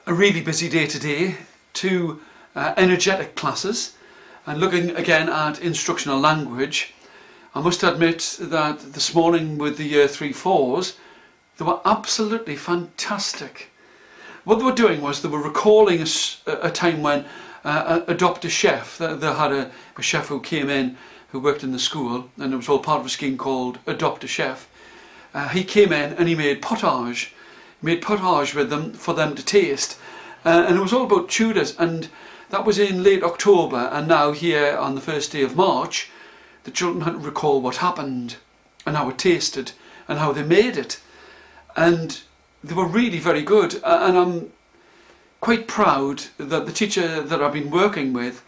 A really busy day today, two energetic classes, and looking again at instructional language. I must admit that this morning with the Year 3-4s, they were absolutely fantastic. What they were doing was they were recalling a time when Adopt a Chef, they had a chef who came in who worked in the school, and it was all part of a scheme called Adopt a Chef. He came in and he made potage. He made potage with them for them to taste, and it was all about Tudors, and that was in late October, and now here on the first day of March the children had to recall what happened and how it tasted and how they made it, and they were really very good. And I'm quite proud that the teacher that I've been working with,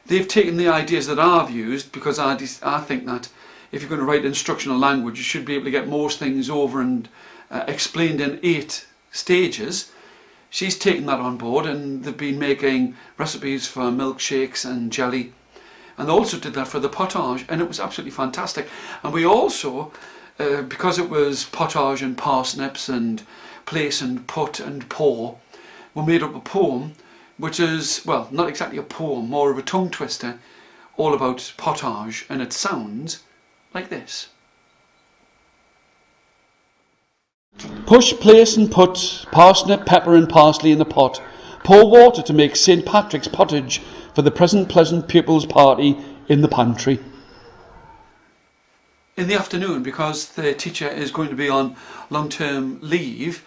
they've taken the ideas that I've used, because I think that if you're going to write instructional language you should be able to get most things over and explained in 8 stages. She's taken that on board, and they've been making recipes for milkshakes and jelly, and they also did that for the potage, and it was absolutely fantastic. And we also, because it was potage and parsnips and place and put and pour, we made up a poem which is, well, not exactly a poem, more of a tongue twister, all about potage, and it sounds like this. Push, place and put parsnip, pepper and parsley in the pot. Pour water to make St. Patrick's pottage for the present pleasant pupils' party in the pantry. In the afternoon, because the teacher is going to be on long-term leave,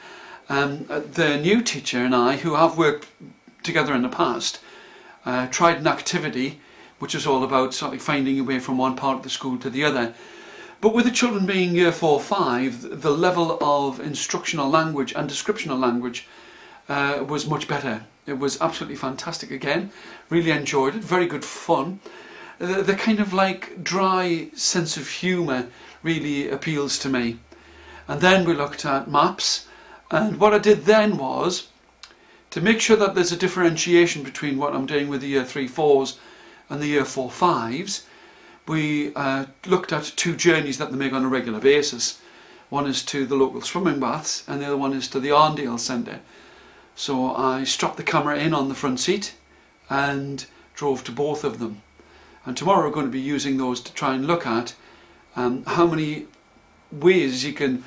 the new teacher and I, who have worked together in the past, tried an activity which was all about sort of finding your way from one part of the school to the other. But with the children being Year 4-5, the level of instructional language and descriptional language was much better. It was absolutely fantastic again. Really enjoyed it. Very good fun. The kind of like dry sense of humour really appeals to me. And then we looked at maps, and what I did then was to make sure that there's a differentiation between what I'm doing with the Year 3-4s and the Year 4-5s. We looked at 2 journeys that they make on a regular basis. One is to the local swimming baths, and the other one is to the Arndale Centre. So I strapped the camera in on the front seat and drove to both of them. And tomorrow we're going to be using those to try and look at how many ways you can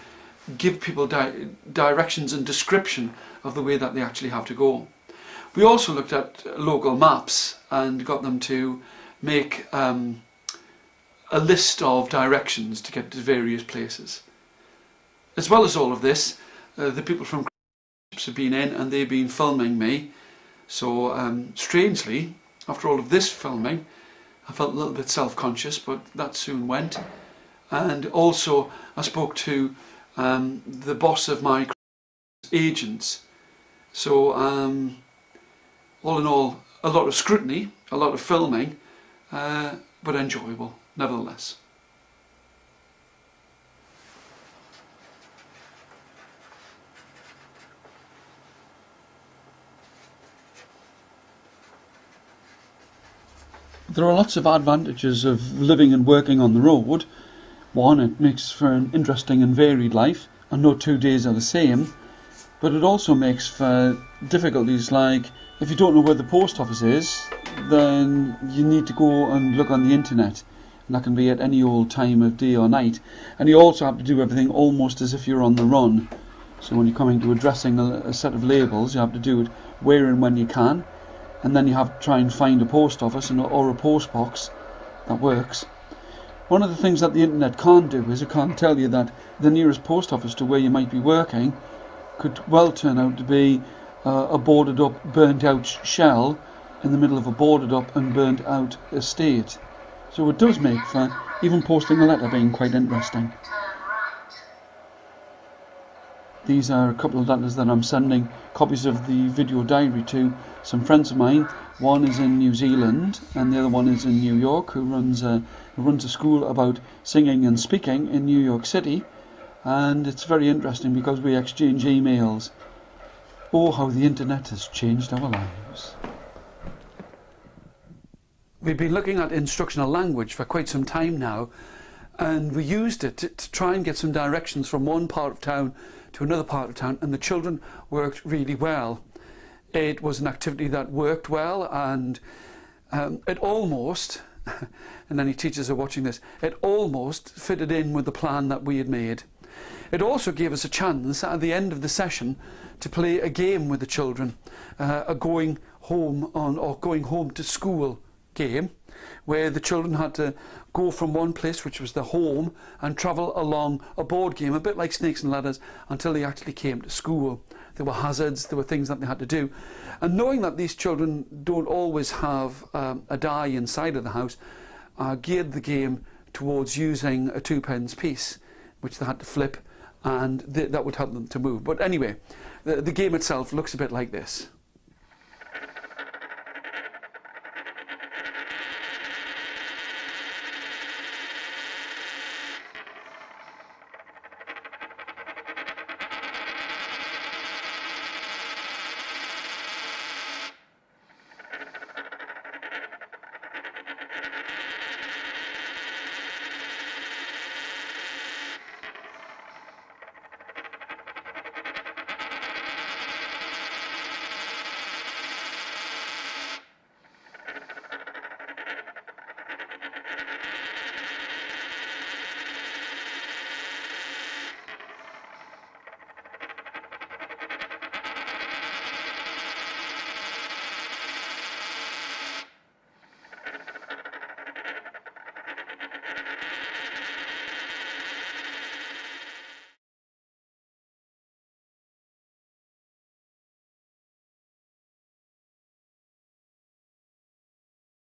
give people directions and description of the way that they actually have to go. We also looked at local maps and got them to make a list of directions to get to various places. As well as all of this, the people from have been in and they've been filming me. So strangely, after all of this filming, I felt a little bit self-conscious, but that soon went. And also I spoke to the boss of my agents. So all in all, a lot of scrutiny, a lot of filming, but enjoyable nevertheless. There are lots of advantages of living and working on the road. One, it makes for an interesting and varied life, and no 2 days are the same. But it also makes for difficulties, like if you don't know where the post office is, then you need to go and look on the internet, and that can be at any old time of day or night. And you also have to do everything almost as if you're on the run. So when you're coming to addressing a set of labels, you have to do it where and when you can, and then you have to try and find a post office or a post box that works. One of the things that the internet can't do is it can't tell you that the nearest post office to where you might be working could well turn out to be a boarded up, burnt out shell in the middle of a boarded up and burnt out estate. So it does make for even posting a letter being quite interesting. These are a couple of letters that I'm sending copies of the video diary to some friends of mine. One is in New Zealand and the other one is in New York, who runs a school about singing and speaking in New York City. And it's very interesting because we exchange emails. Oh, how the internet has changed our lives. We've been looking at instructional language for quite some time now, and we used it to try and get some directions from one part of town to another part of town, and the children worked really well. It was an activity that worked well, and it almost, and any teachers are watching this, it almost fitted in with the plan that we had made. It also gave us a chance at the end of the session to play a game with the children, a going home to school game, where the children had to go from one place, which was the home, and travel along a board game, a bit like Snakes and Ladders, until they actually came to school. There were hazards, there were things that they had to do. And knowing that these children don't always have a die inside of the house, I geared the game towards using a 2-pence piece, which they had to flip, and that would help them to move. But anyway, the game itself looks a bit like this.